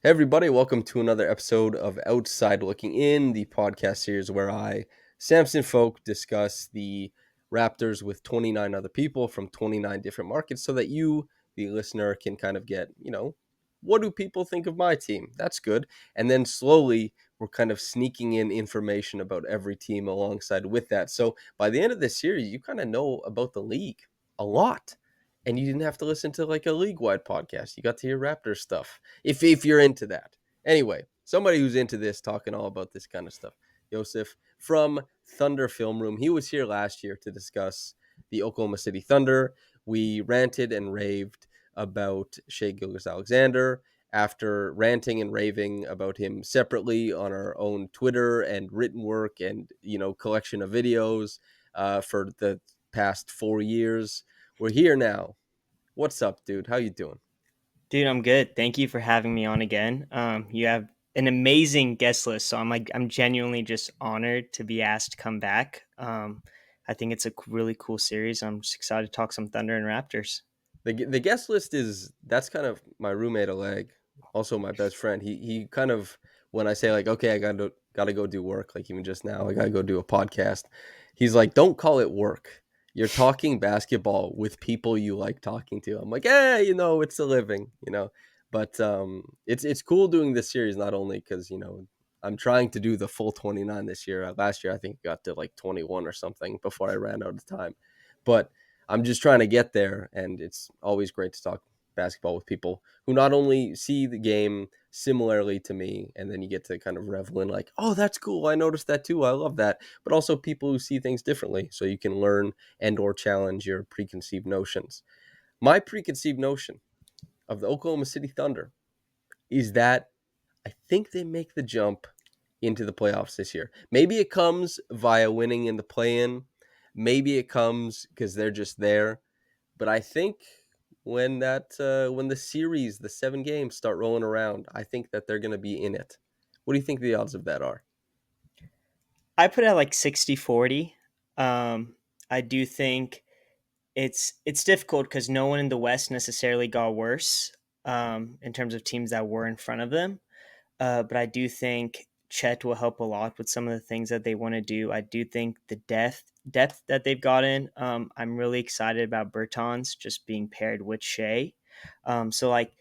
Hey everybody, welcome to another episode of Outside Looking In, the podcast series where Samson Folk, discuss the Raptors with 29 other people from 29 different markets so that you, the listener, can kind of get, what do people think of my team? That's good. And then slowly we're kind of sneaking in information about every team alongside with that. So by the end of this series, you kind of know about the league a lot. And you didn't have to listen to like a league wide podcast. You got to hear Raptors stuff if you're into that. Anyway, somebody who's into this, talking all about this kind of stuff. Yosef from Thunder Film Room. He was here last year to discuss the Oklahoma City Thunder. We ranted and raved about Shai Gilgeous-Alexander after ranting and raving about him separately on our own Twitter and written work and collection of videos for the past 4 years. We're here now. What's up, dude? How you doing? Dude, I'm good. Thank you for having me on again. You have an amazing guest list, so I'm genuinely just honored to be asked to come back. I think it's a really cool series. I'm just excited to talk some Thunder and Raptors. The guest list is that's kind of my roommate Oleg, also my best friend. He kind of, when I say like, okay, I gotta go do work, like even just now, I gotta go do a podcast. He's like, don't call it work. You're talking basketball with people you like talking to. I'm like, it's a living, But it's cool doing this series not only because I'm trying to do the full 29 this year. Last year I think I got to like 21 or something before I ran out of time, but I'm just trying to get there, and it's always great to talk basketball with people who not only see the game similarly to me, and then you get to kind of revel in like, oh, that's cool. I noticed that too. I love that. But also people who see things differently, so you can learn and or challenge your preconceived notions. My preconceived notion of the Oklahoma City Thunder is that I think they make the jump into the playoffs this year. Maybe it comes via winning in the play-in. Maybe it comes because they're just there, but I think when the series, the 7 games start rolling around, I think that they're going to be in it. What do you think the odds of that are? I put it at like 60-40. I do think it's difficult because no one in the West necessarily got worse in terms of teams that were in front of them. But I do think Chet will help a lot with some of the things that they want to do. I do think the depth that they've gotten. I'm really excited about Bertans just being paired with Shea. So like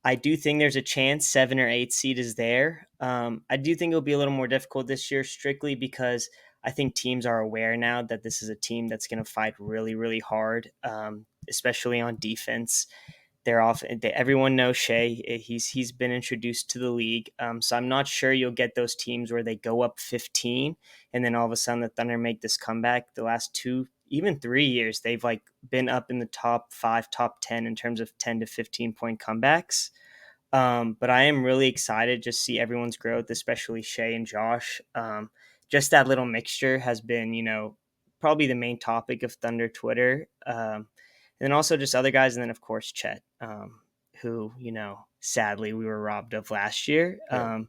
I do think there's a chance 7 or 8 seed is there. I do think it'll be a little more difficult this year, strictly because I think teams are aware now that this is a team that's going to fight really, really hard, especially on defense. They're off. Everyone knows Shea. He's been introduced to the league, so I'm not sure you'll get those teams where they go up 15 and then all of a sudden the Thunder make this comeback. The last 2, even 3 years, they've like been up in the top 5, top 10 in terms of 10 to 15 point comebacks. But I am really excited to see everyone's growth, especially Shea and Josh. Just that little mixture has been, probably the main topic of Thunder Twitter. And then also just other guys, and then of course Chet, who sadly we were robbed of last year. Yeah, I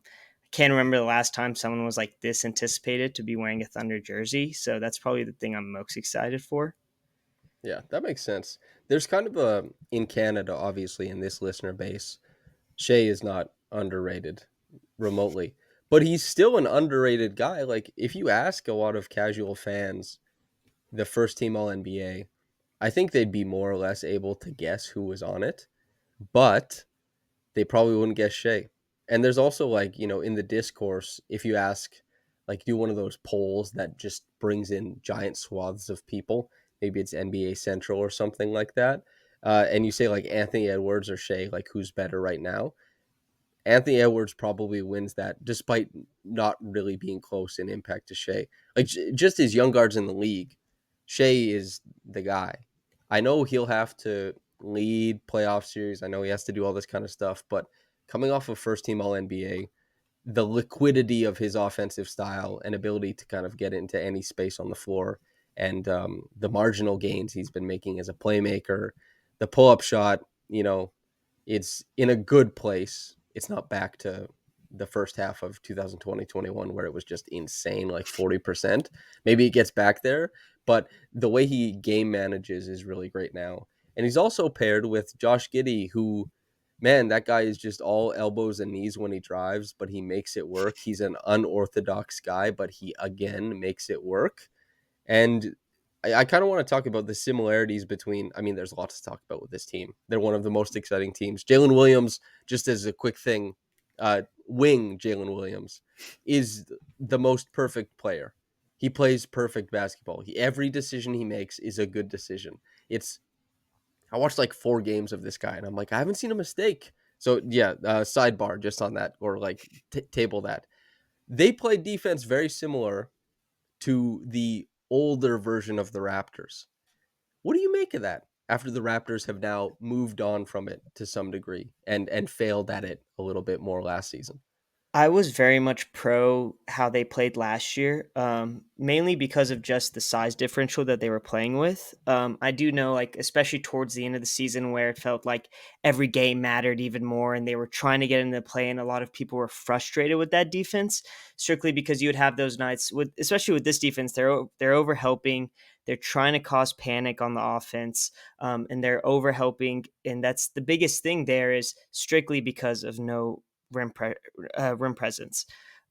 can't remember the last time someone was like this anticipated to be wearing a Thunder jersey, so that's probably the thing I'm most excited for. yeah, that makes sense. There's kind of a in Canada, obviously, in this listener base, Shea is not underrated remotely, but he's still an underrated guy. Like if you ask a lot of casual fans, the first team All NBA, I think they'd be more or less able to guess who was on it, but they probably wouldn't guess Shea. And there's also like, in the discourse, if you ask, like, do one of those polls that just brings in giant swaths of people, maybe it's NBA Central or something like that, and you say like Anthony Edwards or Shea, like who's better right now? Anthony Edwards probably wins that, despite not really being close in impact to Shea. Like just as young guards in the league, Shea is the guy. I know he'll have to lead playoff series. I know he has to do all this kind of stuff, but coming off of first team All NBA, the liquidity of his offensive style and ability to kind of get into any space on the floor, and the marginal gains he's been making as a playmaker, the pull up shot, it's in a good place. It's not back to the first half of 2020-21 where it was just insane, like 40%. Maybe it gets back there, but the way he game manages is really great now. And he's also paired with Josh Giddey, who man, that guy is just all elbows and knees when he drives, but he makes it work. He's an unorthodox guy, but he again makes it work. And I kind of want to talk about the similarities between, I mean, there's lots to talk about with this team. They're one of the most exciting teams. Jalen Williams, just as a quick thing, wing Jalen Williams is the most perfect player. He plays perfect basketball. Every decision he makes is a good decision. It's I watched like 4 games of this guy, and I'm like, I haven't seen a mistake. So yeah, sidebar just on that, or like table that. They play defense very similar to the older version of the Raptors. What do you make of that after the Raptors have now moved on from it to some degree and failed at it a little bit more last season? I was very much pro how they played last year, mainly because of just the size differential that they were playing with. I do know, like, especially towards the end of the season, where it felt like every game mattered even more, and they were trying to get into play, and a lot of people were frustrated with that defense, strictly because you would have those nights with, especially with this defense, they're over helping, they're trying to cause panic on the offense, and they're over helping, and that's the biggest thing there is strictly because of no rim pre- rim presence.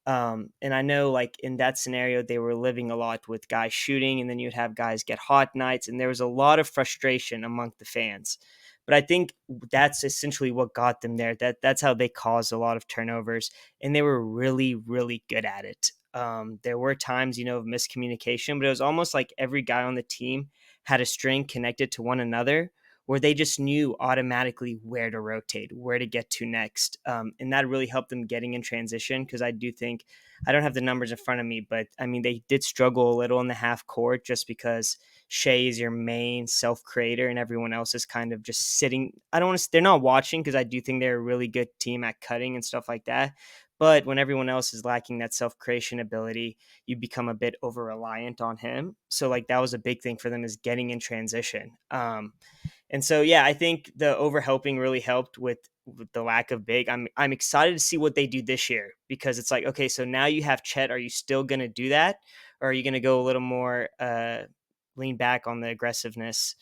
And I know, like in that scenario, they were living a lot with guys shooting, and then you'd have guys get hot nights, and there was a lot of frustration among the fans. But I think that's essentially what got them there. That's how they caused a lot of turnovers, and they were really, really good at it. There were times, of miscommunication, but it was almost like every guy on the team had a string connected to one another, where they just knew automatically where to rotate, where to get to next. And that really helped them getting in transition, because I do think, I don't have the numbers in front of me, but I mean, they did struggle a little in the half court just because Shai is your main self creator and everyone else is kind of just sitting. I don't want to, they're not watching, because I do think they're a really good team at cutting and stuff like that. But when everyone else is lacking that self creation ability, you become a bit over reliant on him. So, like, that was a big thing for them, is getting in transition. And so, yeah, I think the overhelping really helped with the lack of big. I'm excited to see what they do this year, because it's like, okay, so now you have Chet. Are you still going to do that, or are you going to go a little more lean back on the aggressiveness?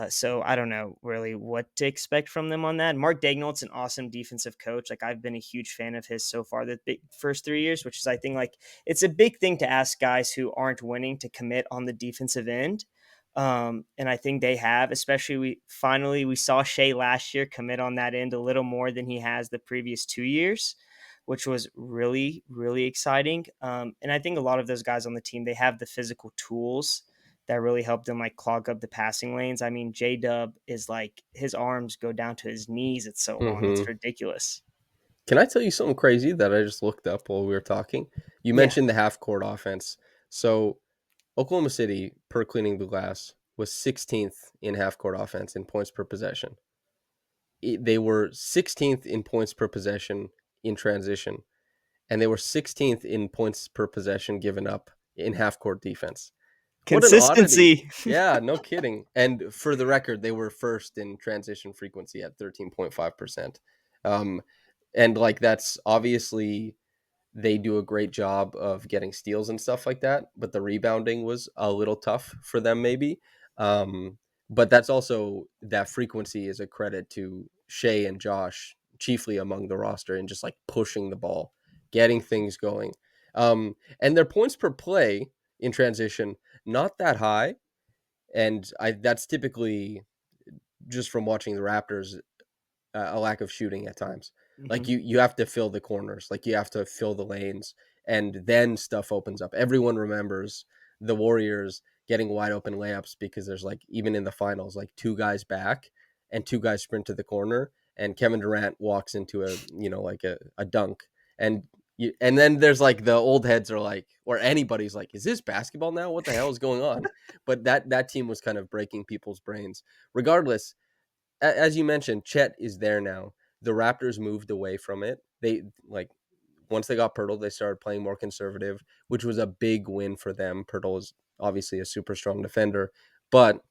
So I don't know really what to expect from them on that. Mark Daigneault's an awesome defensive coach. Like, I've been a huge fan of his so far the first 3 years, which is, I think, like, it's a big thing to ask guys who aren't winning to commit on the defensive end. And I think they have, especially we saw Shai last year commit on that end a little more than he has the previous 2 years, which was really, really exciting. And I think a lot of those guys on the team, they have the physical tools that really help them, like, clog up the passing lanes. I mean, J Dub is like, his arms go down to his knees. It's so long. Mm-hmm. It's ridiculous. Can I tell you something crazy that I just looked up while we were talking? You Yeah. mentioned the half court offense. So Oklahoma City, per cleaning the glass, was 16th in half court offense in points per possession. They were 16th in points per possession in transition, and they were 16th in points per possession given up in half court defense. What an oddity. Consistency. Yeah, no kidding. And for the record, they were first in transition frequency at 13.5%. Um, and like that's obviously they do a great job of getting steals and stuff like that, but the rebounding was a little tough for them maybe. Um, but that's also that frequency is a credit to Shea and Josh, chiefly among the roster, and just like pushing the ball, getting things going. And their points per play in transition, not that high. And that's typically just from watching the Raptors a lack of shooting at times. Like Mhm. you have to fill the corners, like you have to fill the lanes, and then stuff opens up. Everyone remembers the Warriors getting wide open layups because there's like even in the finals, like 2 guys back and 2 guys sprint to the corner, and Kevin Durant walks into like a dunk, and and then there's like the old heads are like, or anybody's like, is this basketball now? What the hell is going on? But that team was kind of breaking people's brains. Regardless, as you mentioned, Chet is there now. The Raptors moved away from it. They like once they got Pirtle, they started playing more conservative, which was a big win for them. Pirtle is obviously a super strong defender, but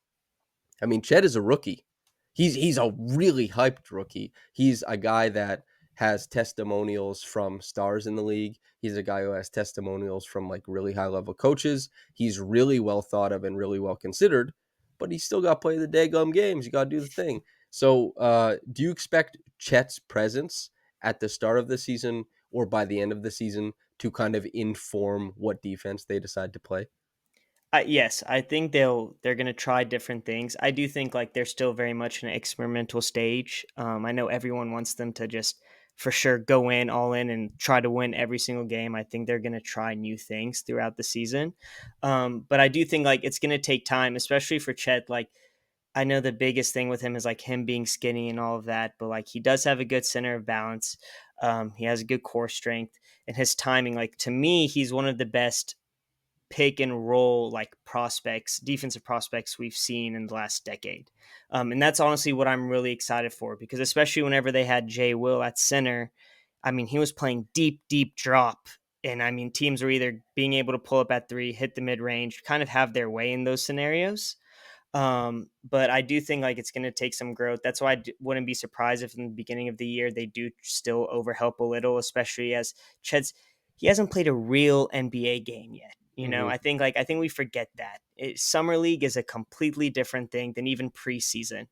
I mean, Chet is a rookie. He's a really hyped rookie. He's a guy that has testimonials from stars in the league. He's a guy who has testimonials from like really high level coaches. He's really well thought of and really well considered, but he's still got to play the daggum games. You got to do the thing. So, do you expect Chet's presence at the start of the season or by the end of the season to kind of inform what defense they decide to play? Yes, I think they're gonna try different things. I do think like they're still very much in an experimental stage. I know everyone wants them to just for sure go in all in and try to win every single game. I think they're gonna try new things throughout the season, but I do think like it's gonna take time, especially for Chet. Like I know the biggest thing with him is like him being skinny and all of that, but like he does have a good center of balance. He has a good core strength and his timing. Like to me, he's one of the best pick and roll like prospects, defensive prospects we've seen in the last decade. And that's honestly what I'm really excited for because especially whenever they had Jay Will at center, I mean, he was playing deep, deep drop. And I mean, teams were either being able to pull up at three, hit the mid range, kind of have their way in those scenarios. But I do think like it's going to take some growth. That's why wouldn't be surprised if in the beginning of the year they do still overhelp a little, especially as Chet's he hasn't played a real NBA game yet. You know, Hmm. I think we forget that summer league is a completely different thing than even preseason.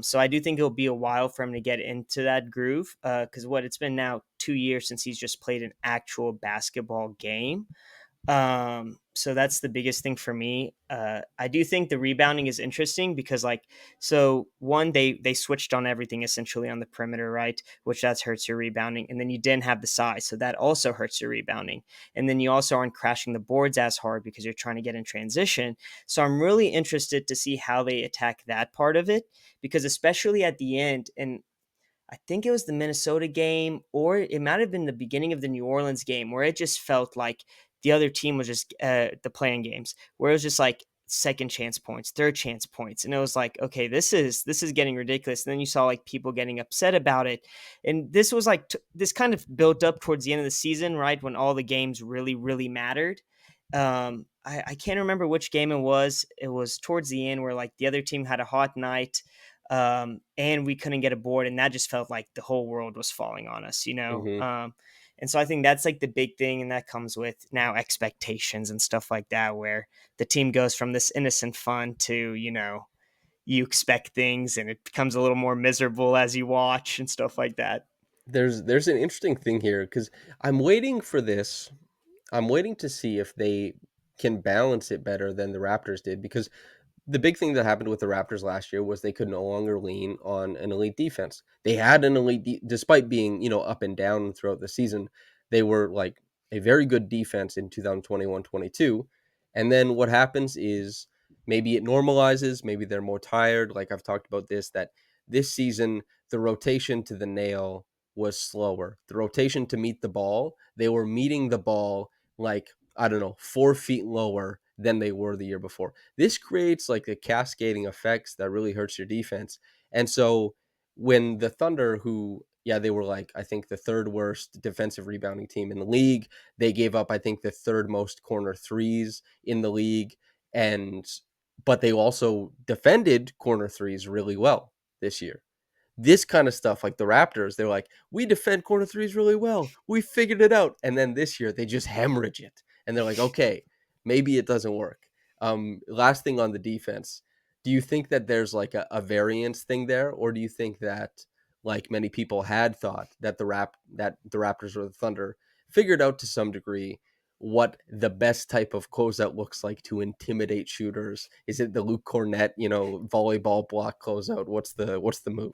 So I do think it'll be a while for him to get into that groove because what it's been now 2 years since he's just played an actual basketball game. So that's the biggest thing for me. I do think the rebounding is interesting because like so one they switched on everything essentially on the perimeter, right? Which that hurts your rebounding. And then you didn't have the size, so that also hurts your rebounding. And then you also aren't crashing the boards as hard because you're trying to get in transition. So I'm really interested to see how they attack that part of it because especially at the end, and I think it was the Minnesota game, or it might have been the beginning of the New Orleans game, where it just felt like the other team was just the playing games, where it was just like second chance points, third chance points, and it was like, okay, this is getting ridiculous. And then you saw like people getting upset about it, and this was like this kind of built up towards the end of the season, right when all the games really really mattered. I can't remember which game it was. It was towards the end where like the other team had a hot night and we couldn't get a board, and that just felt like the whole world was falling on us, you know. Hmm. And so I think that's like the big thing, and that comes with now expectations and stuff like that, where the team goes from this innocent fun to you expect things, and it becomes a little more miserable as you watch and stuff like that. There's an interesting thing here because I'm waiting for this. I'm waiting to see if they can balance it better than the Raptors did because the big thing that happened with the Raptors last year was they could no longer lean on an elite defense. They had an despite being, up and down throughout the season, they were like a very good defense in 2021-22. And then what happens is maybe it normalizes, maybe they're more tired. Like I've talked about that this season, the rotation to the nail was slower. The rotation to meet the ball, they were meeting the ball like, I don't know, 4 feet lower than they were the year before. This creates like a cascading effects that really hurts your defense. And so when the Thunder, who, yeah, they were like, I think the third worst defensive rebounding team in the league, they gave up, I think, the third most corner threes in the league. And, but they also defended corner threes really well this year. This kind of stuff, like the Raptors, they're like, we defend corner threes really well. We figured it out. And then this year, they just hemorrhage it. And they're like, okay, maybe it doesn't work. Last thing on the defense, do you think that there's like a variance thing there? Or do you think that, like many people had thought, that the Raptors or the Thunder figured out to some degree what the best type of closeout looks like to intimidate shooters? Is it the Luke Cornett, volleyball block closeout? What's the move?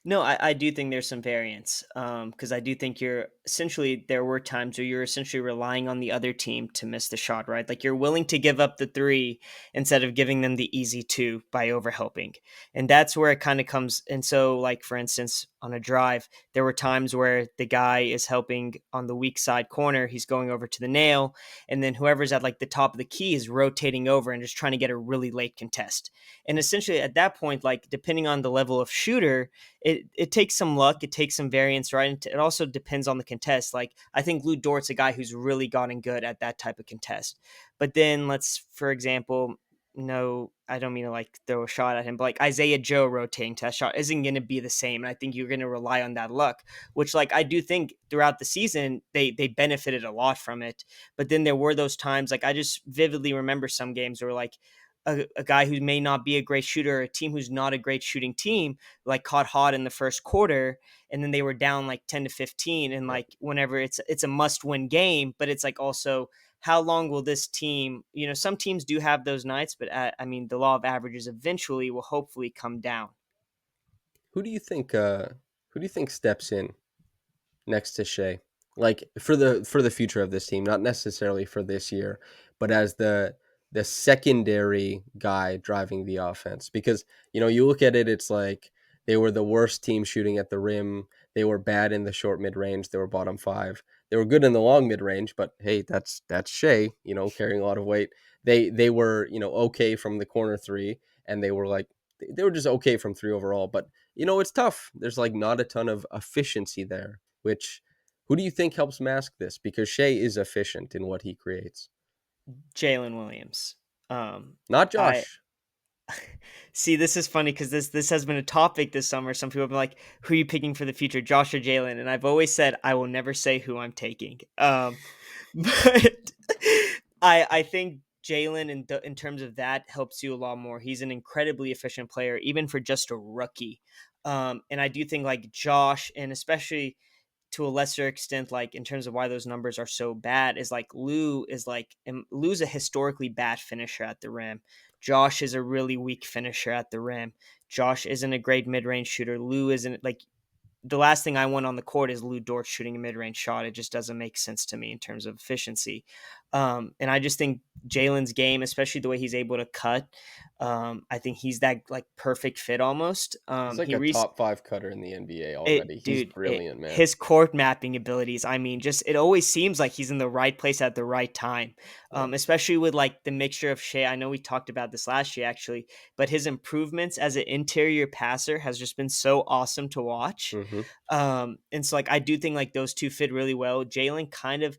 No, I do think there's some variance because I do think you're essentially there were times where you're essentially relying on the other team to miss the shot, right? Like you're willing to give up the three instead of giving them the easy two by overhelping. And that's where it kind of comes. And so, like, for instance, on a drive, there were times where the guy is helping on the weak side corner, he's going over to the nail, and then whoever's at like the top of the key is rotating over and just trying to get a really late contest. And essentially at that point, like, depending on the level of shooter, it takes some luck, it takes some variance, right? And it also depends on the contest. Like I think Lou Dort's a guy who's really gotten good at that type of contest. But then let's, for example, no, I don't mean to like throw a shot at him, but like Isaiah Joe rotating test shot isn't going to be the same. And I think you're going to rely on that luck, which like I do think throughout the season they benefited a lot from it. But then there were those times like I just vividly remember some games where like a guy who may not be a great shooter, or a team who's not a great shooting team, like caught hot in the first quarter, and then they were down like 10 to 15, and Yep. like whenever it's a must win game, but it's like also how long will this team? Some teams do have those nights, but I mean the law of averages eventually will hopefully come down. Who do you think? Who do you think steps in next to Shea? Like for the future of this team, not necessarily for this year, but as the secondary guy driving the offense. Because you look at it, it's like they were the worst team shooting at the rim. They were bad in the short mid range. They were bottom five. They were good in the long mid range, but hey, that's Shea, carrying a lot of weight. They were okay from the corner three, and they were like they were just okay from three overall. But it's tough. There's like not a ton of efficiency there, which who do you think helps mask this? Because Shea is efficient in what he creates. Jalen Williams. Not I Josh. See, this is funny because this has been a topic this summer. Some people have been like, "Who are you picking for the future, Josh or Jalen?" And I've always said I will never say who I'm taking. But I think Jalen in terms of that helps you a lot more. He's an incredibly efficient player, even for just a rookie. And I do think like Josh, and especially to a lesser extent, like in terms of why those numbers are so bad, is like Lou's a historically bad finisher at the rim. Josh is a really weak finisher at the rim. Josh isn't a great mid range shooter. Lou isn't like the last thing I want on the court is Lou Dort shooting a mid range shot. It just doesn't make sense to me in terms of efficiency. And I just think Jalen's game, especially the way he's able to cut, I think he's that like perfect fit almost. He's like a top five cutter in the NBA it, already. He's dude, it, brilliant, man. his court mapping abilities. I mean, just it always seems like he's in the right place at the right time. Yep. Especially with like the mixture of Shea. I know we talked about this last year actually, but his improvements as an interior passer has just been so awesome to watch. Mm-hmm. And so like I do think like those two fit really well. Jalen kind of,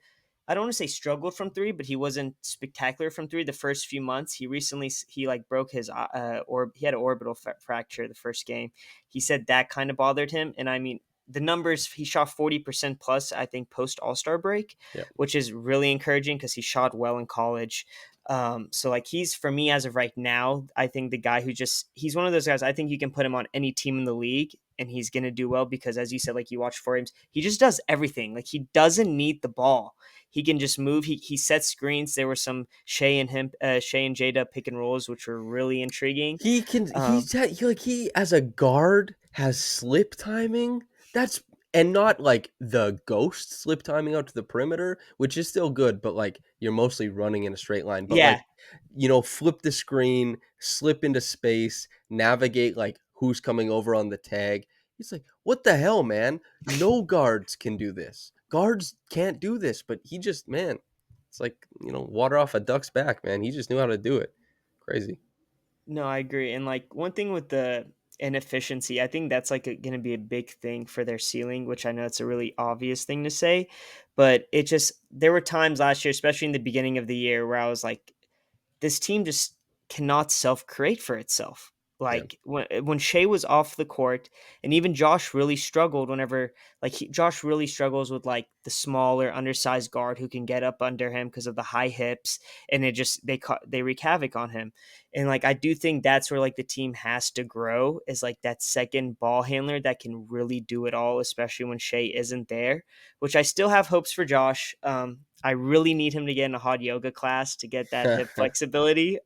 I don't want to say struggled from three, but he wasn't spectacular from three the first few months. He like broke his or he had an orbital fracture the first game. He said that kind of bothered him, and I mean the numbers, he shot 40% plus I think post All-Star break, Yep. which is really encouraging because he shot well in college. So like he's for me as of right now, I think the guy who he's one of those guys I think you can put him on any team in the league and he's gonna do well because as you said, like you watch 4 games, he just does everything. Like he doesn't need the ball. He can just move. He sets screens. There were some Shea and Jada pick and rolls, which were really intriguing. He can. Um, He as a guard has slip timing. That's and not like the ghost slip timing out to the perimeter, which is still good, but like you're mostly running in a straight line. But yeah, like flip the screen, slip into space, navigate like who's coming over on the tag. He's like, what the hell, man? No guards can do this. Guards can't do this, but he just, man, it's like water off a duck's back, man. He just knew how to do it. Crazy. no, I agree. And like one thing with the inefficiency, I think that's like going to be a big thing for their ceiling, which I know it's a really obvious thing to say, but it just there were times last year, especially in the beginning of the year, where I was like, this team just cannot self create for itself. Yeah. Like when Shea was off the court, and even Josh really struggled whenever Josh really struggles with like the smaller, undersized guard who can get up under him because of the high hips, and they wreak havoc on him. And like I do think that's where like the team has to grow is like that second ball handler that can really do it all, especially when Shea isn't there. Which I still have hopes for Josh. I really need him to get in a hot yoga class to get that hip flexibility.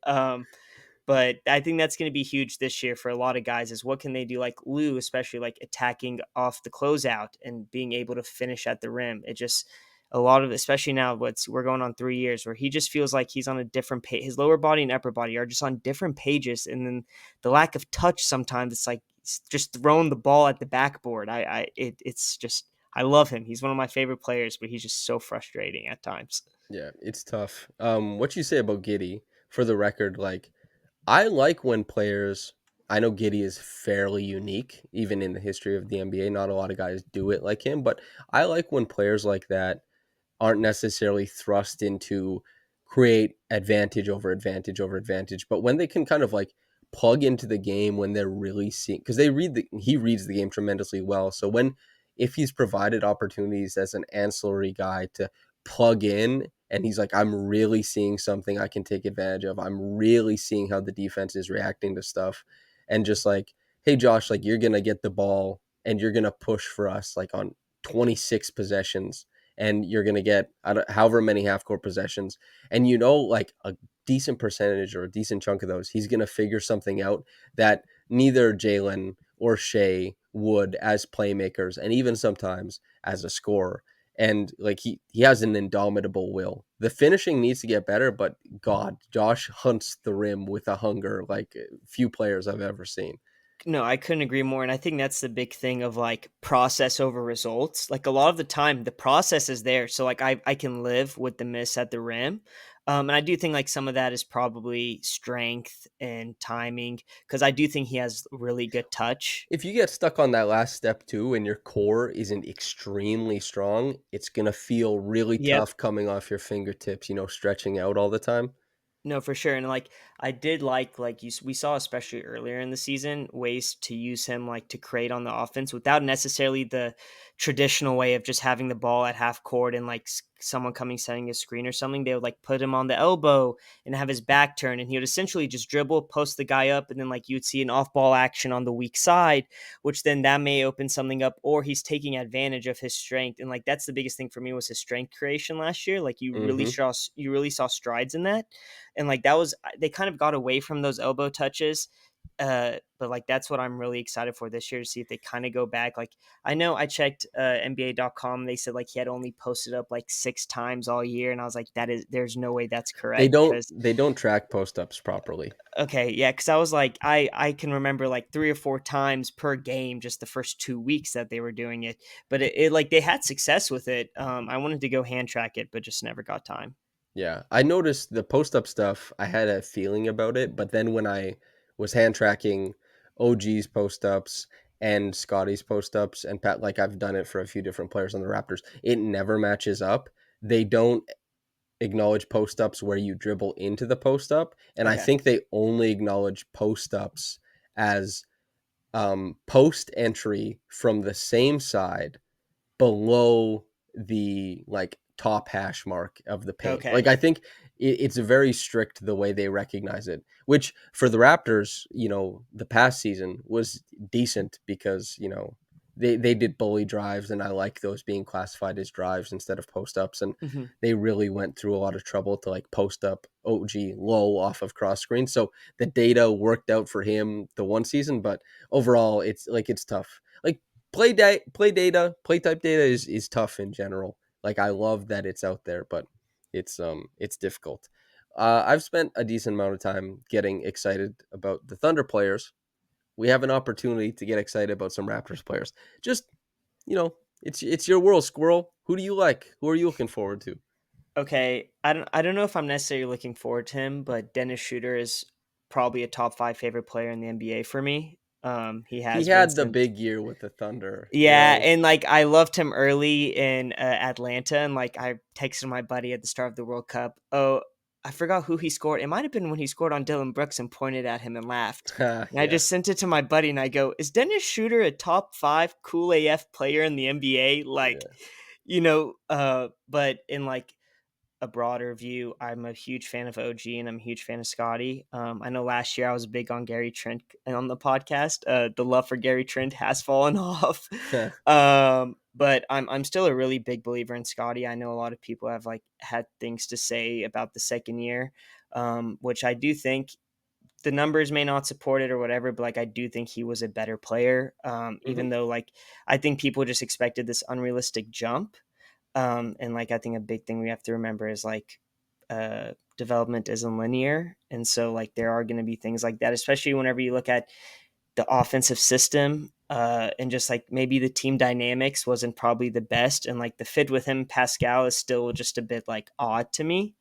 But I think that's going to be huge this year for a lot of guys is what can they do like Lou, especially like attacking off the closeout and being able to finish at the rim. It just a lot of, especially now we're going on 3 years where he just feels like he's on a different page. His lower body and upper body are just on different pages. And then the lack of touch, sometimes it's like it's just throwing the ball at the backboard. It's just, I love him. He's one of my favorite players, but he's just so frustrating at times. Yeah, it's tough. What you say about Giddey? For the record, like I like when players. I know Giddey is fairly unique, even in the history of the NBA. Not a lot of guys do it like him, but I like when players like that aren't necessarily thrust into create advantage over advantage over advantage, but when they can kind of like plug into the game when they're really seeing because he reads the game tremendously well. So if he's provided opportunities as an ancillary guy to plug in and he's like, I'm really seeing something I can take advantage of. I'm really seeing how the defense is reacting to stuff, and just like, hey Josh, like you're gonna get the ball and you're gonna push for us like on 26 possessions, and you're gonna get however many half court possessions, and like a decent percentage or a decent chunk of those, he's gonna figure something out that neither Jalen or Shai would as playmakers, and even sometimes as a scorer. And like he has an indomitable will. The finishing needs to get better, but God, Josh hunts the rim with a hunger like few players I've ever seen. No, I couldn't agree more. And I think that's the big thing of like process over results. Like a lot of the time, the process is there. So like I can live with the miss at the rim. And I do think like some of that is probably strength and timing because I do think he has really good touch. If you get stuck on that last step too and your core isn't extremely strong, it's going to feel really Yep. tough coming off your fingertips, stretching out all the time. No, for sure, and like I did like we saw especially earlier in the season ways to use him like to create on the offense without necessarily the traditional way of just having the ball at half court and like someone coming setting a screen or something. They would like put him on the elbow and have his back turned, and he would essentially just dribble, post the guy up, and then like you'd see an off ball action on the weak side, which then that may open something up, or he's taking advantage of his strength, and like that's the biggest thing for me was his strength creation last year. Like Hmm. you really saw strides in that and like that was they kind of got away from those elbow touches but like that's what I'm really excited for this year to see if they kind of go back. Like I know I checked NBA.com, they said like he had only posted up like 6 times all year, and I was like that is there's no way that's They correct don't because they don't track post ups properly. okay, yeah, because I was like I can remember like 3 or 4 times per game just the first 2 weeks that they were doing it, but it like they had success with it. I wanted to go hand track it but just never got time. Yeah, I noticed the post up stuff. I had a feeling about it, but then when I was hand tracking OG's post ups and Scotty's post ups, and Pat, like I've done it for a few different players on the Raptors, it never matches up. They don't acknowledge post ups where you dribble into the post up, and I Okay. think they only acknowledge post ups as post entry from the same side below the like top hash mark of the paint. Like Okay. I think it's very strict the way they recognize it, which for the Raptors, the past season was decent because they did bully drives, and I like those being classified as drives instead of post ups, and Hmm. they really went through a lot of trouble to like post up OG low off of cross screen. So the data worked out for him the one season, but overall it's tough. Like play type data is tough in general. Like I love that it's out there, but it's difficult. I've spent a decent amount of time getting excited about the Thunder players. We have an opportunity to get excited about some Raptors players. Just you know, it's your world, Squirrel. Who do you like? Who are you looking forward to? Okay, I don't know if I'm necessarily looking forward to him, but Dennis Schroeder is probably a top 5 favorite player in the NBA for me. He He has been had the since big year with the Thunder. yeah, and like I loved him early in Atlanta, and like I texted my buddy at the start of the World Cup. Oh, I forgot who he scored. It might have been when he scored on Dylan Brooks and pointed at him and laughed. And I Yeah, just sent it to my buddy, and I go, "Is Dennis Schroeder a top 5 cool AF player in the NBA?" Like, yeah. but in like a broader view, I'm a huge fan of OG and I'm a huge fan of Scotty. I know last year I was big on Gary Trent on the podcast. The love for Gary Trent has fallen off, but I'm still a really big believer in Scotty. I know a lot of people have like had things to say about the second year, which I do think the numbers may not support it or whatever, but like I do think he was a better player. Hmm. Even though like I think people just expected this unrealistic jump. And like I think a big thing we have to remember is like development isn't linear, and so like there are going to be things like that, especially whenever you look at the offensive system and just like maybe the team dynamics wasn't probably the best, and like the fit with him Pascal is still just a bit like odd to me.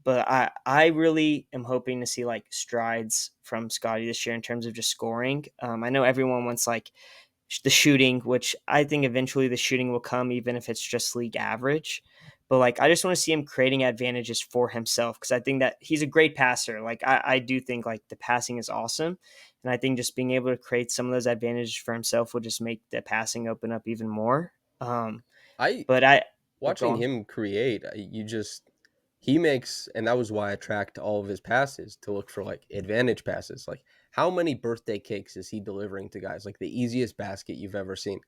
But I really am hoping to see like strides from Scotty this year in terms of just scoring. I know everyone wants like the shooting, which I think eventually the shooting will come, even if it's just league average. But like, I just want to see him creating advantages for himself because I think that he's a great passer. Like, I do think like the passing is awesome, and I think just being able to create some of those advantages for himself will just make the passing open up even more. I But I But go watching on. him create, you just he makes, and that was why I tracked all of his passes to look for like advantage passes. Like how many birthday cakes is he delivering to guys? Like the easiest basket you've ever seen.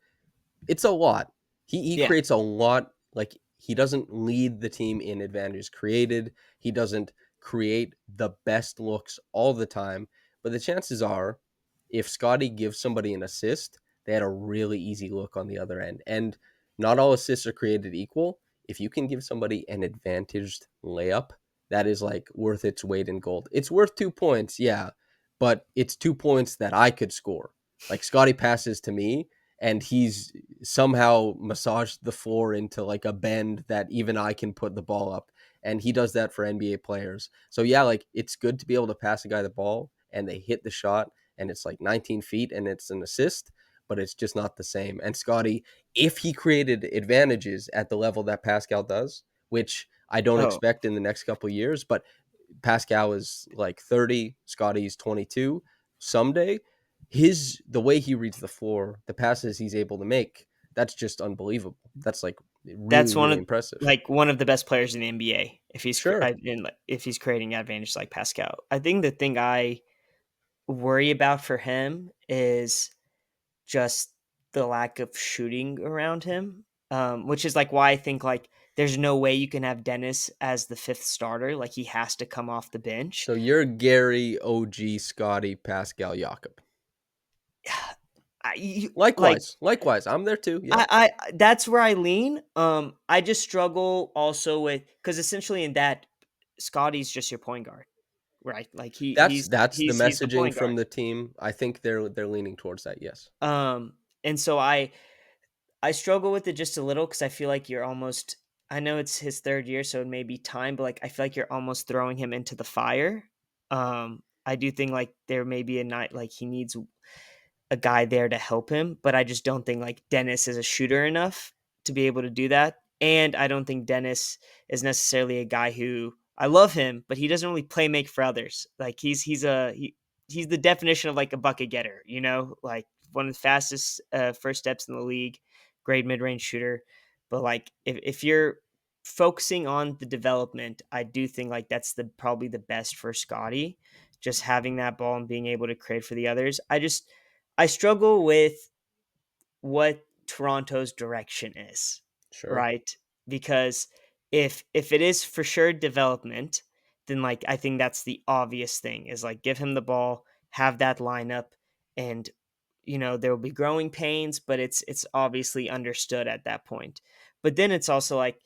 It's a lot. He Yeah. creates a lot. Like he doesn't lead the team in advantages created. He doesn't create the best looks all the time. But the chances are, if Scotty gives somebody an assist, they had a really easy look on the other end. And not all assists are created equal. If you can give somebody an advantaged layup, that is like worth its weight in gold. It's worth 2 points, yeah, but it's 2 points that I could score. Like Scotty passes to me, and he's somehow massaged the floor into like a bend that even I can put the ball up. And he does that for NBA players. So yeah, like it's good to be able to pass a guy the ball and they hit the shot and it's like 19 feet and it's an assist, but it's just not the same. And Scotty, if he created advantages at the level that Pascal does, which I don't Oh, expect in the next couple of years, but Pascal is like 30, Scotty's 22 someday. His the way he reads the floor, the passes he's able to make, that's just unbelievable. That's like really, that's really impressive. one of the best players in the NBA if Sure. if he's creating advantage like Pascal. I think the thing I worry about for him is just the lack of shooting around him, which is like why I think like there's no way you can have Dennis as the fifth starter. Like he has to come off the bench. So you're Gary, OG, Scotty, Pascal, Jakob. Like Likewise. I'm there too. Yeah. I that's where I lean. I just struggle also with because essentially in that Scotty's just your point guard, right? Like That's the he's the messaging point from guard. the team. I think they're leaning towards that. Yes. And so I struggle with it just a little because I feel like you're almost. I know it's his third year, so it may be time, but like I feel like you're almost throwing him into the fire. I do think like there may be a night like he needs a guy there to help him, but I just don't think like Dennis is a shooter enough to be able to do that. And I don't think Dennis is necessarily a guy who I love him, but he doesn't really play make for others. Like he's the definition of like a bucket getter, you know, like one of the fastest first steps in the league, great mid range shooter. But like if you're focusing on the development, I do think like that's the probably the best for Scotty, just having that ball and being able to create for the others. I struggle with what Toronto's direction is, Sure. right? Because if it is for sure development, then like I think that's the obvious thing is like give him the ball, have that lineup, and you know there will be growing pains, but it's obviously understood at that point. But then it's also like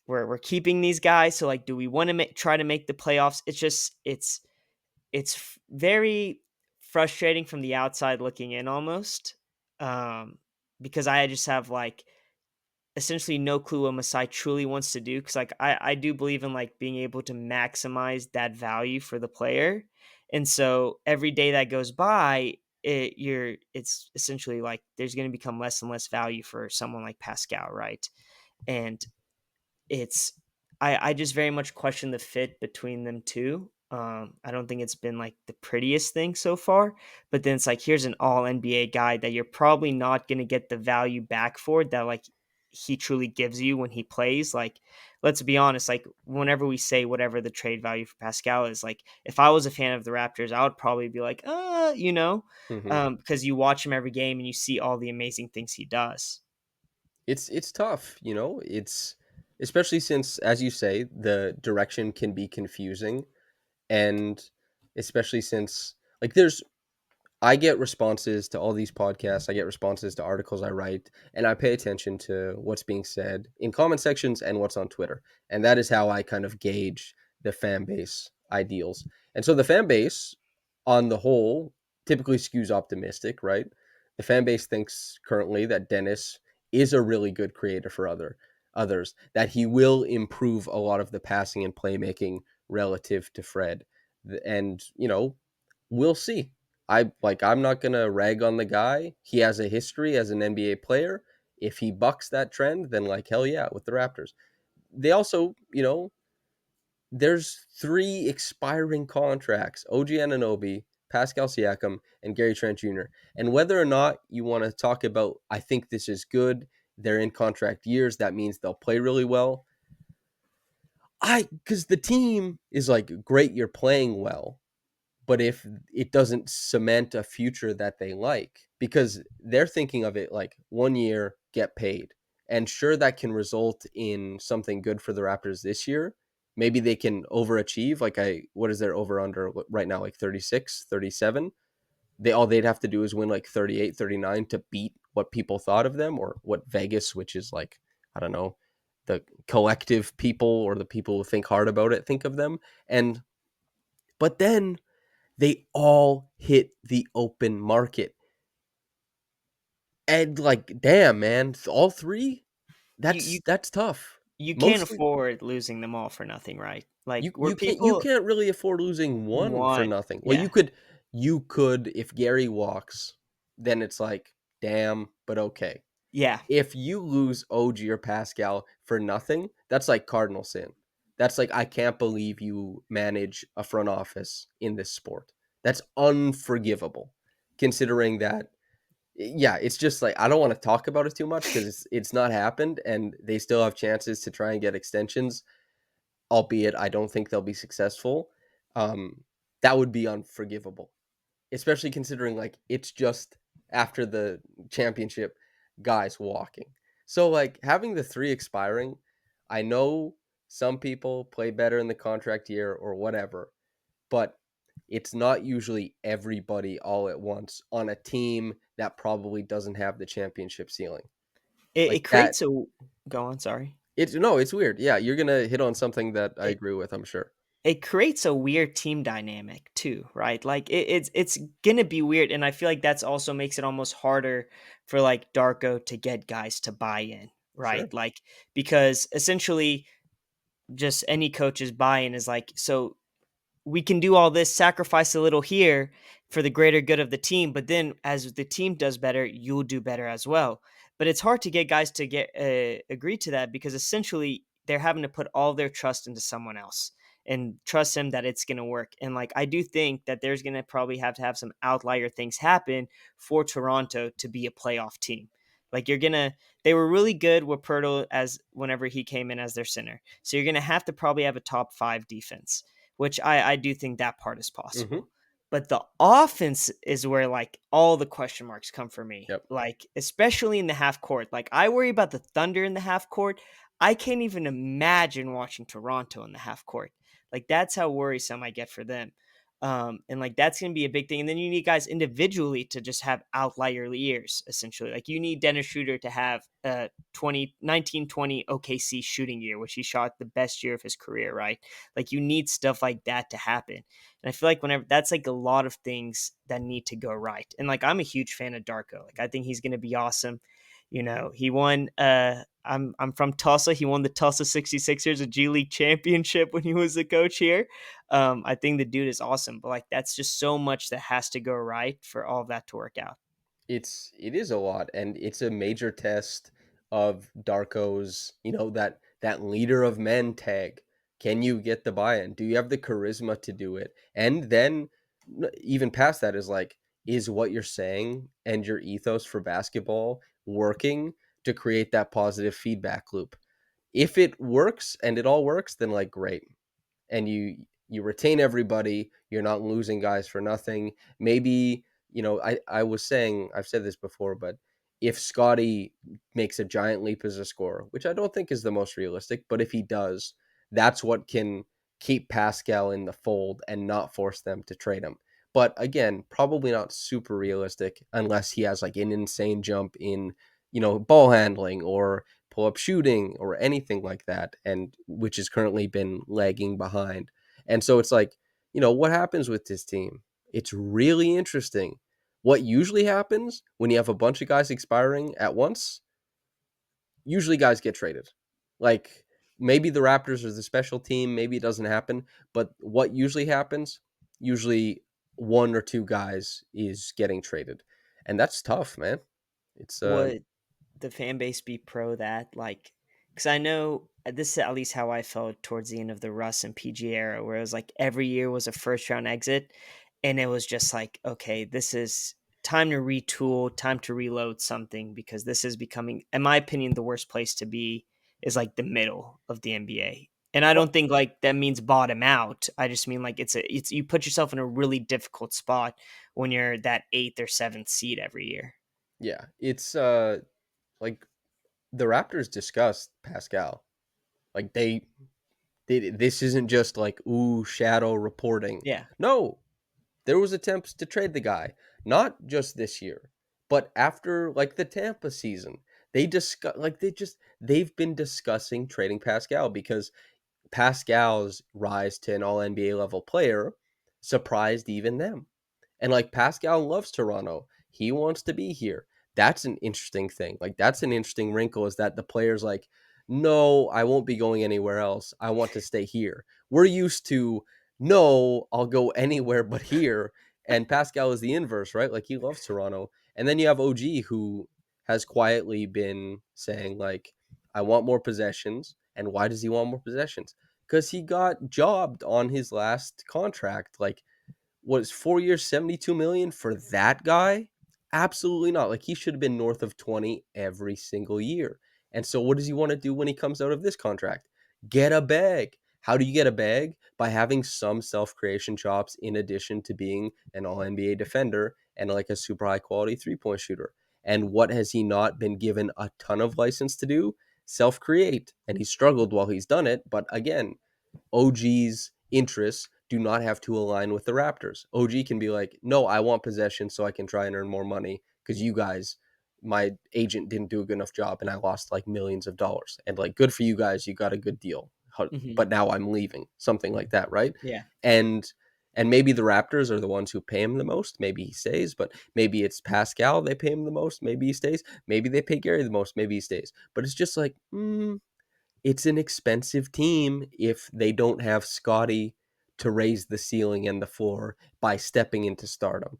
we're keeping these guys, so like do we want to try to make the playoffs? It's just it's very frustrating from the outside looking in almost, um, because I just have like essentially no clue what Masai truly wants to do. Because like I do believe in like being able to maximize that value for the player, and so every day that goes by, it's essentially like there's going to become less and less value for someone like Pascal, right? And it's I just very much question the fit between them two. I don't think it's been like the prettiest thing so far, but then it's like here's an all NBA guy that you're probably not going to get the value back for that like he truly gives you when he plays. Like let's be honest, like whenever we say whatever the trade value for Pascal is, like if I was a fan of the Raptors, I would probably be like, you know, Hmm. because you watch him every game and you see all the amazing things he does. It's tough. It's especially since, as you say, the direction can be confusing, and especially since like there's I get responses to all these podcasts. I get responses to articles I write, and I pay attention to what's being said in comment sections and what's on Twitter. And that is how I kind of gauge the fan base ideals. And so the fan base, on the whole, typically skews optimistic, right? The fan base thinks currently that Dennis is a really good creator for others, that he will improve a lot of the passing and playmaking relative to Fred. And, we'll see. I'm not gonna rag on the guy. He has a history as an NBA player. If he bucks that trend, then like hell yeah with the Raptors. They also, there's three expiring contracts: OG Anunoby, Pascal Siakam, and Gary Trent Jr. And whether or not you want to talk about, I think this is good. they're in contract years. That means they'll play really well. Because the team is like, great, you're playing well, but if it doesn't cement a future that they like, because they're thinking of it like 1 year, get paid. And sure, that can result in something good for the Raptors this year. Maybe they can overachieve. What is their over under right now? Like 36, 37. They'd have to do is win like 38, 39 to beat what people thought of them, or what Vegas, which is like, I don't know, the collective people or the people who think hard about it think of them. And but then they all hit the open market. And like, damn, man, all three? You That's you that's tough. you can't Mostly afford losing them all for nothing, right? Like you where you people can't really afford losing one for want, nothing. Well, yeah, you could if Gary walks, then it's like, damn, but okay. yeah. If you lose OG or Pascal for nothing, that's like cardinal sin. That's like, I can't believe you manage a front office in this sport. That's unforgivable, considering that. Yeah, it's just like, I don't want to talk about it too much because it's not happened, and they still have chances to try and get extensions, albeit I don't think they'll be successful. Um, that would be unforgivable, especially considering like it's just after the championship, guys walking. So like, having the three expiring, I know some people play better in the contract year or whatever, but it's not usually everybody all at once on a team that probably doesn't have the championship ceiling. It Like that, creates a go on, sorry. it's no, it's weird. Yeah, you're gonna hit on something that I It agree with, I'm sure. it creates a weird team dynamic too, right? Like it's gonna be weird, and I feel like that's also makes it almost harder for like Darko to get guys to buy in, right? Sure. Like because essentially just any coach's buy-in is like, so we can do all this, sacrifice a little here for the greater good of the team, but then as the team does better, you'll do better as well. But it's hard to get guys to get agree to that because essentially they're having to put all their trust into someone else and trust him that it's going to work. And like I do think that there's going to probably have to have some outlier things happen for Toronto to be a playoff team. Like you're gonna, they were really good with Pirtle as whenever he came in as their center. So you're gonna have to probably have a top five defense, which I do think that part is Mm-hmm. possible. But the offense is where like all the question marks come for me. Yep. Like especially in the half court. Like I worry about the Thunder in the half court. I can't even imagine watching Toronto in the half court. Like that's how worrisome I get for them. And like that's going to be a big thing. And then you need guys individually to just have outlier years, essentially. Like you need Dennis Schroeder to have a 1920 OKC shooting year, which he shot the best year of his career, right? Like you need stuff like that to happen. And I feel like whenever that's like a lot of things that need to go right. And like I'm a huge fan of Darko. Like I think he's gonna be awesome. You know, he won I'm from Tulsa. He won the Tulsa 66ers a G League championship when he was the coach here. I think the dude is awesome, but like that's just so much that has to go right for all of that to work out. It is a lot, and it's a major test of Darko's, that leader of men tag. Can you get the buy-in? Do you have the charisma to do it? And then even past that is like, is what you're saying and your ethos for basketball working to create that positive feedback loop? If it works and it all works, then like, great. And you retain everybody, you're not losing guys for nothing. Maybe, I was saying, I've said this before, but if Scotty makes a giant leap as a scorer, which I don't think is the most realistic, but if he does, that's what can keep Pascal in the fold and not force them to trade him. But again, probably not super realistic unless he has like an insane jump in, ball handling or pull up shooting or anything like that, and which has currently been lagging behind. And so it's like, what happens with this team? It's really interesting. What usually happens when you have a bunch of guys expiring at once, usually guys get traded. Like, maybe the Raptors are the special team, maybe it doesn't happen, but what usually happens, usually one or two guys is getting traded. And that's tough, man. It's Would the fan base be pro that? Like, because I know this is at least how I felt towards the end of the Russ and PG era, where it was like every year was a first round exit, and it was just like, okay, this is. time to retool, time to reload something, because this is becoming, in my opinion, the worst place to be is like the middle of the NBA. And I Well, don't think like that means bottom out. I just mean like it's you put yourself in a really difficult spot when you're that eighth or seventh seed every year. yeah, it's like the Raptors discussed Pascal. Like this isn't just like ooh shadow reporting. Yeah. No, there was attempts to trade the guy, not just this year, but after like the Tampa season. They've been discussing trading Pascal because Pascal's rise to an all NBA level player surprised even them. And like Pascal loves Toronto. He wants to be here. That's an interesting thing. Like that's an interesting wrinkle is that the player's like, no, I won't be going anywhere else. I want to stay here. We're used to no, I'll go anywhere but here. And Pascal is the inverse, right? Like he loves Toronto. And then you have OG who has quietly been saying like, I want more possessions. And why does he want more possessions? Because he got jobbed on his last contract. Like was 4 years, 72 million for that guy? Absolutely not. Like he should have been north of 20 every single year. And so what does he want to do when he comes out of this contract? Get a bag. How do you get a bag? By having some self-creation chops in addition to being an all NBA defender and like a super high quality three-point shooter. And what has he not been given a ton of license to do? Self-create. And he struggled while he's done it, but again, OG's interests do not have to align with the Raptors. OG can be like, no, I want possession so I can try and earn more money because you guys, my agent didn't do a good enough job and I lost like millions of dollars. And like, good for you guys, you got a good deal. Hmm. But now I'm leaving, something like that, right? Yeah. And and maybe the Raptors are the ones who pay him the most. Maybe he stays, but maybe it's Pascal they pay him the most. Maybe he stays. Maybe they pay Gary the most. Maybe he stays. But it's just like, it's an expensive team if they don't have Scotty to raise the ceiling and the floor by stepping into stardom.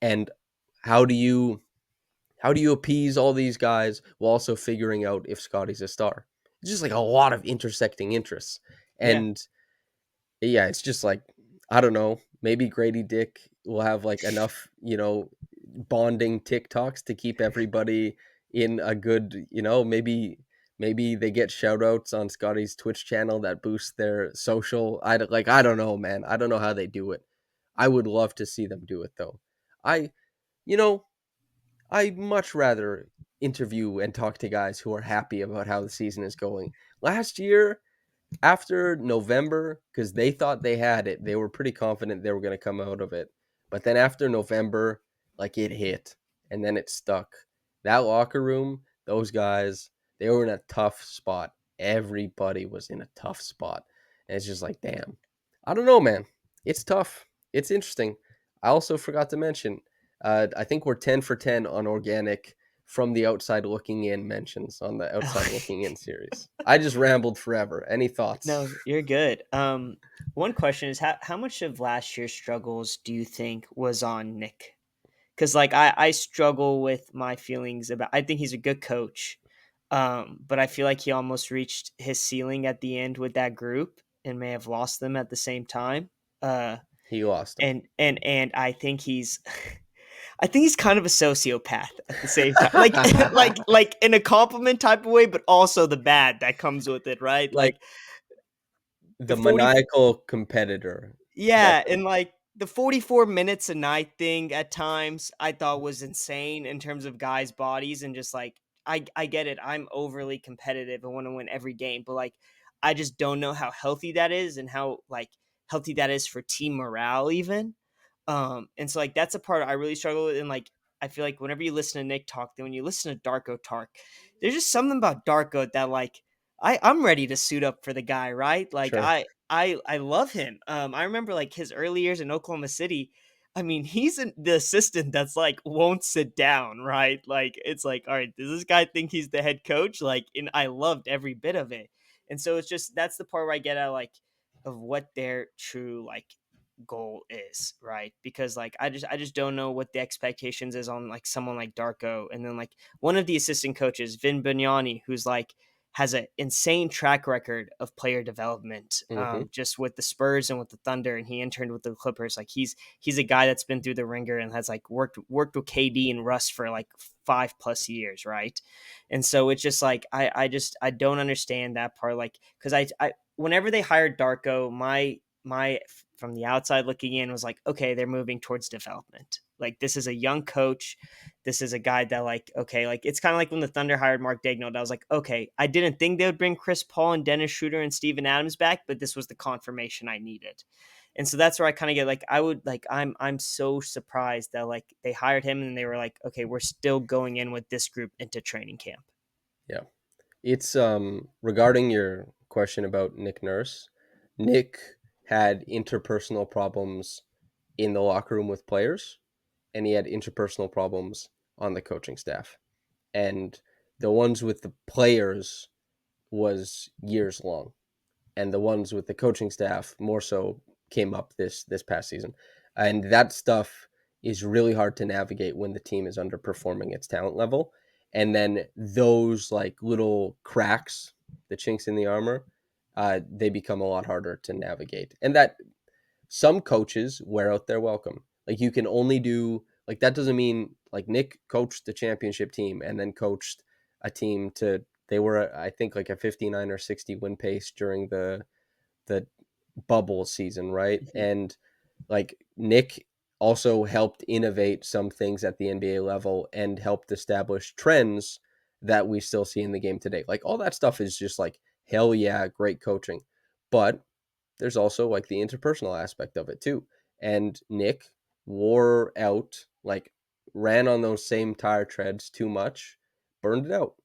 And how do you how do you appease all these guys while also figuring out if Scotty's a star? It's just like a lot of intersecting interests. Yeah. And yeah, it's just like I don't know. Maybe Grady Dick will have like enough, bonding TikToks to keep everybody in a good, maybe they get shout outs on Scotty's Twitch channel that boost their social. I don't know, man. I don't know how they do it. I would love to see them do it though. I you know, I much rather interview and talk to guys who are happy about how the season is going. Last year, after November, because they thought they had it, they were pretty confident they were going to come out of it. But then after November, like it hit and then it stuck. That locker room, those guys, they were in a tough spot. Everybody was in a tough spot. And it's just like, damn. I don't know, man. It's tough. It's interesting. I also forgot to mention, I think we're 10 for 10 on organic from the outside looking in mentions on the outside looking in series. I just rambled forever. Any thoughts? No, you're good. One question is how much of last year's struggles do you think was on Nick? Because like I struggle with my feelings about. I think he's a good coach, but I feel like he almost reached his ceiling at the end with that group and may have lost them at the same time. Uh, He lost him. and I think he's. I think he's kind of a sociopath at the same time, like like in a compliment type of way, but also the bad that comes with it, right? Like Like the the 40. maniacal competitor. That's Yeah, him. and like the 44 minutes a night thing at times I thought was insane in terms of guys' bodies and just like I get it. I'm overly competitive and want to win every game, but like I just don't know how healthy that is and how like healthy that is for team morale even. And so like that's a part I really struggle with and like I feel like whenever you listen to Nick talk, then when you listen to Darko talk, there's just something about Darko that like I'm ready to suit up for the guy, right? Like Sure. I love him. I remember like his early years in Oklahoma City. I mean, the assistant that's like won't sit down, right? Like it's like, all right, does this guy think he's the head coach? Like, and I loved every bit of it. And so it's just that's the part where I get out like of what their true like goal is, right? Because like I just don't know what the expectations is on like someone like Darko, and then like one of the assistant coaches, Vin Bignani, who's like has an insane track record of player development, Hmm. just with the Spurs and with the Thunder, and he interned with the Clippers. Like he's a guy that's been through the ringer and has like worked with KD and Russ for like 5+ years, right? And so it's just like I don't understand that part, like because I whenever they hired Darko, my from the outside looking in was like, okay, they're moving towards development. Like this is a young coach. This is a guy that like, okay, like it's kind of like when the Thunder hired Mark Daigneault. I was like, okay, I didn't think they would bring Chris Paul and Dennis Schroeder and Steven Adams back, but this was the confirmation I needed. And so that's where I kind of get like I would like I'm so surprised that like they hired him and they were like, okay, we're still going in with this group into training camp. Yeah. It's regarding your question about Nick Nurse. Nick had interpersonal problems in the locker room with players, and he had interpersonal problems on the coaching staff. And the ones with the players was years long, and the ones with the coaching staff more so came up this past season. And that stuff is really hard to navigate when the team is underperforming its talent level. And then those like little cracks, the chinks in the armor, they become a lot harder to navigate. And that some coaches wear out their welcome. Like you can only do like that doesn't mean like Nick coached the championship team and then coached a team to they were I think like a 59 or 60 win pace during the bubble season, right? Mhm. And like Nick also helped innovate some things at the NBA level and helped establish trends that we still see in the game today. Like all that stuff is just like hell yeah, great coaching. But there's also like the interpersonal aspect of it too. And Nick wore out, like ran on those same tire treads too much, burned it out.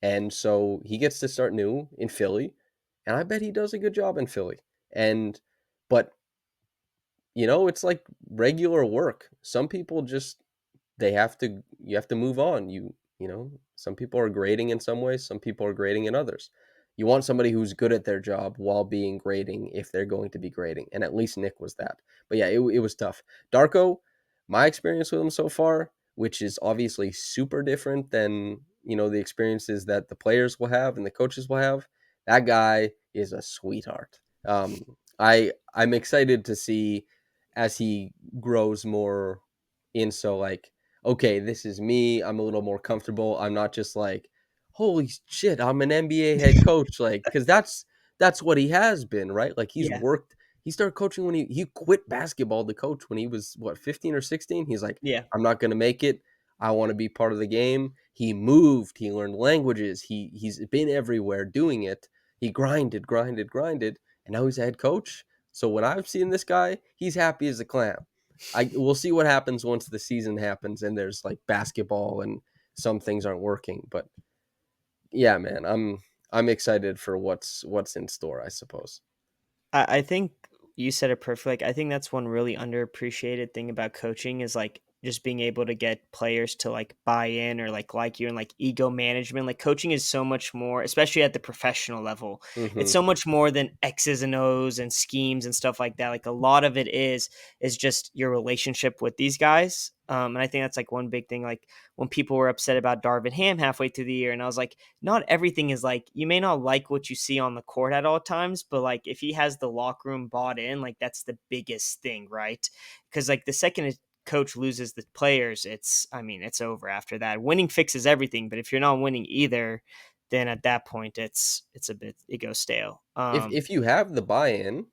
And so he gets to start new in Philly. And I bet he does a good job in Philly. And, but, it's like regular work. Some people just you have to move on. Some people are grading in some ways, some people are grading in others. You want somebody who's good at their job while being grading if they're going to be grading, and at least Nick was that. But yeah, it was tough. Darko, my experience with him so far, which is obviously super different than the experiences that the players will have and the coaches will have. That guy is a sweetheart. I'm excited to see as he grows more in, so like, okay, this is me. I'm a little more comfortable. I'm not just like, holy shit, I'm an NBA head coach. Like, because that's what he has been, right? Like he's Yeah, worked. He started coaching when he quit basketball to coach when he was what 15 or 16. He's like, yeah. I'm not gonna make it. I want to be part of the game. He moved. He learned languages. He's been everywhere doing it. He grinded, and now he's a head coach. So when I've seen this guy, he's happy as a clam. We'll see what happens once the season happens and there's like basketball and some things aren't working. But yeah, man, I'm excited for what's in store, I suppose. I think you said it perfectly. Like, I think that's one really underappreciated thing about coaching is like just being able to get players to like buy in or like you and like ego management. Like coaching is so much more, especially at the professional level. It's Hmm. so much more than X's and O's and schemes and stuff like that. Like a lot of it is just your relationship with these guys. And I think that's like one big thing. Like when people were upset about Darvin Ham halfway through the year, and I was like, not everything is like you may not like what you see on the court at all times, but like if he has the locker room bought in, like that's the biggest thing, right? Because like the second a coach loses the players, it's over after that. Winning fixes everything, but if you're not winning either, then at that point it's a bit it goes stale. If you have the buy-in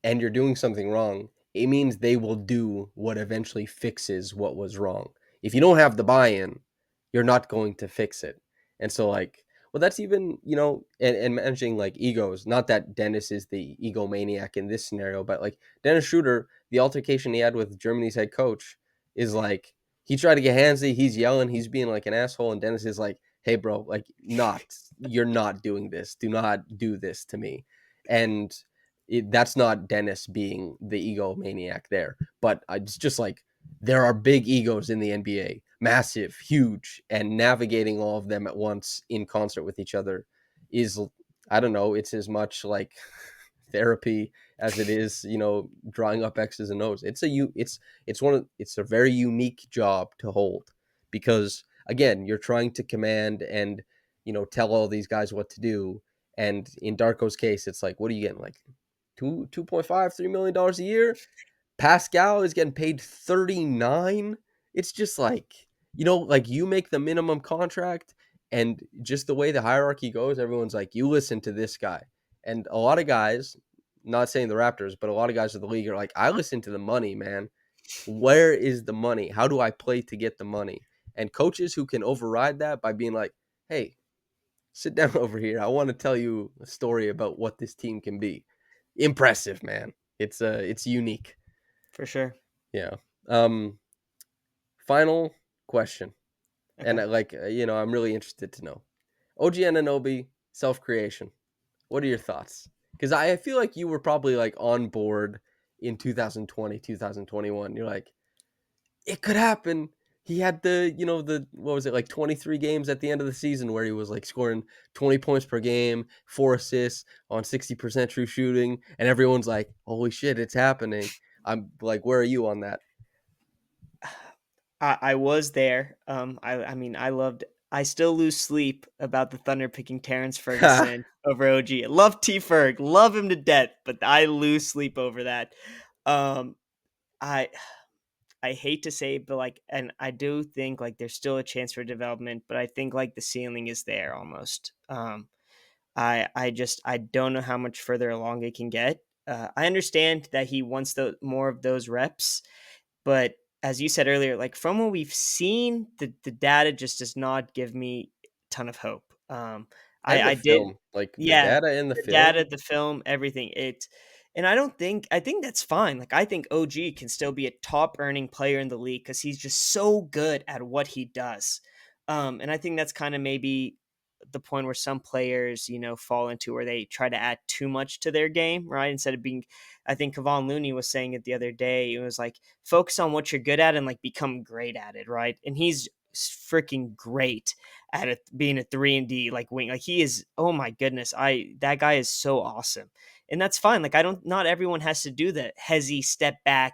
and you're doing something wrong, it means they will do what eventually fixes what was wrong. If you don't have the buy-in, you're not going to fix it. And so like, well, that's even, and managing like egos, not that Dennis is the egomaniac in this scenario, but like Dennis Schroeder, the altercation he had with Germany's head coach is like, he tried to get handsy, he's yelling, he's being like an asshole, and Dennis is like, hey bro, like you're not doing this. Do not do this to me. And that's not Dennis being the egomaniac there, but it's just like there are big egos in the NBA, massive, huge, and navigating all of them at once in concert with each other is, I don't know, it's as much like therapy as it is, drawing up X's and O's. It's a very unique job to hold because again, you're trying to command and tell all these guys what to do. And in Darko's case, it's like, what are you getting? Like 2.5, $3 million a year? Pascal is getting paid 39. It's just like, like you make the minimum contract, and just the way the hierarchy goes, everyone's like, you listen to this guy. And a lot of guys, not saying the Raptors, but a lot of guys in the league are like, I listen to the money, man. Where is the money? How do I play to get the money? And coaches who can override that by being like, hey, sit down over here. I want to tell you a story about what this team can be. Impressive, man. It's unique. For sure. Yeah. Um Final question. And Okay. I'm really interested to know. OG Ananobi, self-creation. What are your thoughts? Cuz I feel like you were probably like on board in 2020, 2021. You're like, it could happen. He had the what was it, like 23 games at the end of the season where he was like scoring 20 points per game, 4 assists on 60% true shooting, and everyone's like, "Holy shit, it's happening." I'm like, "Where are you on that?" I was there. I mean, I loved. I still lose sleep about the Thunder picking Terrence Ferguson over OG. Love T Ferg, love him to death, but I lose sleep over that. Um, I I hate to say it, but like, and I do think like there's still a chance for development, but I think like the ceiling is there almost. I don't know how much further along it can get. I understand that he wants the more of those reps, but as you said earlier, like from what we've seen, the data just does not give me a ton of hope. And the I did, film, like the yeah, data in the the film, data, the film, everything. And I don't think I think that's fine. Like I think OG can still be a top earning player in the league because he's just so good at what he does. And I think that's kind of maybe the point where some players, fall into where they try to add too much to their game, right? Instead of being, I think Kevon Looney was saying it the other day. It was like focus on what you're good at and like become great at it, right? And he's freaking great at it, being a 3-and-D like wing. Like he is. Oh my goodness, that guy is so awesome, and that's fine. Like I don't. Not everyone has to do the hezzy step back.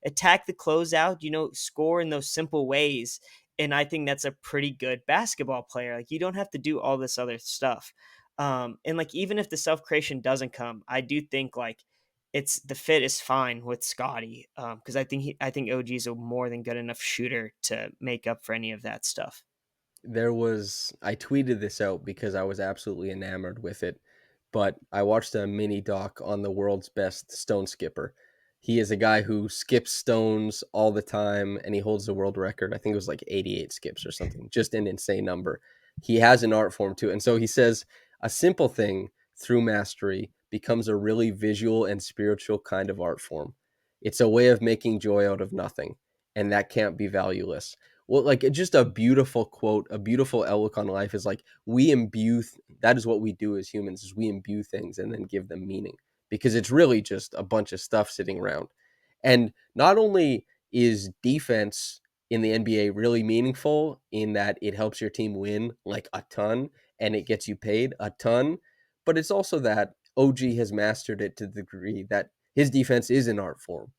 Attack the closeout. Score in those simple ways. And I think that's a pretty good basketball player. Like you don't have to do all this other stuff. And like even if the self creation doesn't come, I do think like it's the fit is fine with Scotty because I think OG is a more than good enough shooter to make up for any of that stuff. I tweeted this out because I was absolutely enamored with it, but I watched a mini doc on the world's best stone skipper. He is a guy who skips stones all the time, and he holds the world record. I think it was like 88 skips or something, just an insane number. He has an art form too. And so he says a simple thing through mastery becomes a really visual and spiritual kind of art form. It's a way of making joy out of nothing, and that can't be valueless. Well, like just a beautiful quote, a beautiful outlook on life is like we imbue. That is what we do as humans: is we imbue things and then give them meaning, because it's really just a bunch of stuff sitting around. And not only is defense in the NBA really meaningful in that it helps your team win like a ton and it gets you paid a ton, but it's also that OG has mastered it to the degree that his defense is an art form,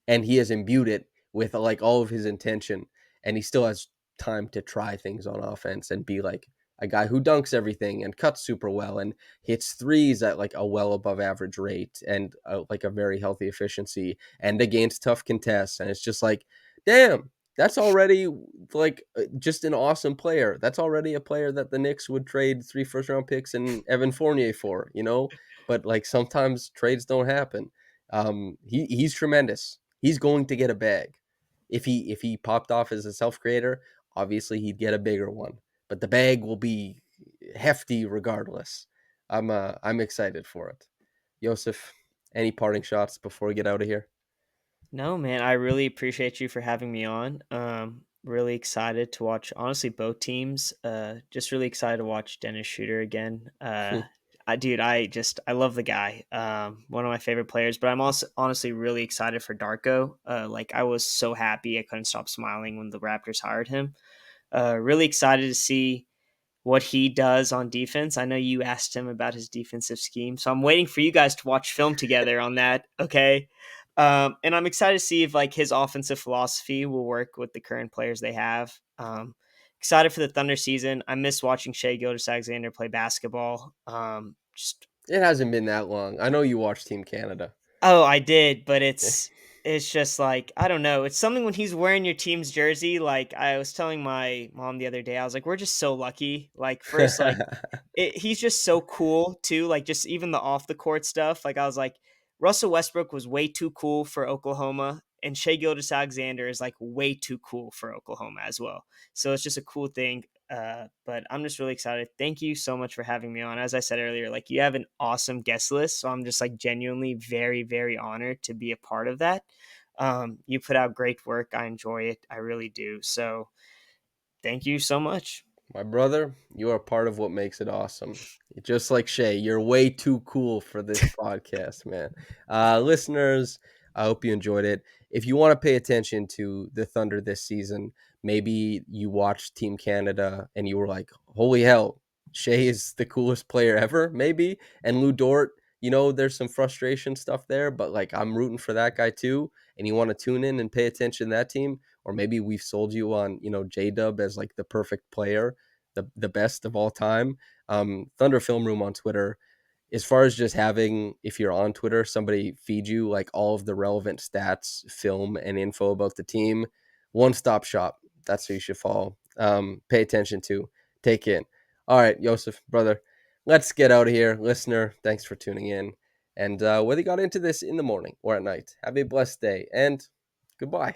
and he has imbued it with like all of his intention, and he still has time to try things on offense and be like a guy who dunks everything and cuts super well and hits threes at like a well above average rate and like a very healthy efficiency and against tough contests. And it's just like, damn, that's already like just an awesome player. That's already a player that the Knicks would trade 3 first round picks and Evan Fournier for. But like sometimes trades don't happen. He's tremendous. He's going to get a bag. If he popped off as a self creator, obviously he'd get a bigger one. But the bag will be hefty regardless. I'm excited for it. Yosef, any parting shots before we get out of here? No, man, I really appreciate you for having me on. Really excited to watch, honestly, both teams. Just really excited to watch Dennis Shooter again. Dude, I love the guy. One of my favorite players. But I'm also honestly really excited for Darko. Like I was so happy I couldn't stop smiling when the Raptors hired him. Really excited to see what he does on defense. I know you asked him about his defensive scheme, so I'm waiting for you guys to watch film together on that. Okay. And I'm excited to see if like his offensive philosophy will work with the current players they have. excited for the Thunder season. I miss watching Shea Gilgeous-Alexander play basketball. Just It hasn't been that long. I know you watch Team Canada. Oh, I did, but it's just like, I don't know. It's something when he's wearing your team's jersey. Like I was telling my mom the other day, I was like, we're just so lucky. Like first, like he's just so cool too. Like just even the off the court stuff. Like I was like, Russell Westbrook was way too cool for Oklahoma, and Shea Gilgeous-Alexander is like way too cool for Oklahoma as well. So it's just a cool thing. But I'm just really excited. Thank you so much for having me on. As I said earlier, like you have an awesome guest list, so I'm just like genuinely very, very honored to be a part of that. You put out great work. I enjoy it. I really do. So thank you so much. My brother, you are part of what makes it awesome. Just like Shay, you're way too cool for this podcast, man. Listeners, I hope you enjoyed it. If you want to pay attention to the Thunder this season, maybe you watched Team Canada and you were like, holy hell, Shay is the coolest player ever, maybe. And Lou Dort, there's some frustration stuff there, but like I'm rooting for that guy too. And you want to tune in and pay attention to that team, or maybe we've sold you on, J Dub as like the perfect player, the best of all time. Thunder Film Room on Twitter, as far as just having, if you're on Twitter, somebody feed you like all of the relevant stats, film, and info about the team. One stop shop. That's who you should follow. Pay attention to. Take in. All right, Yosef, brother, let's get out of here. Listener, thanks for tuning in. And whether you got into this in the morning or at night, have a blessed day and goodbye.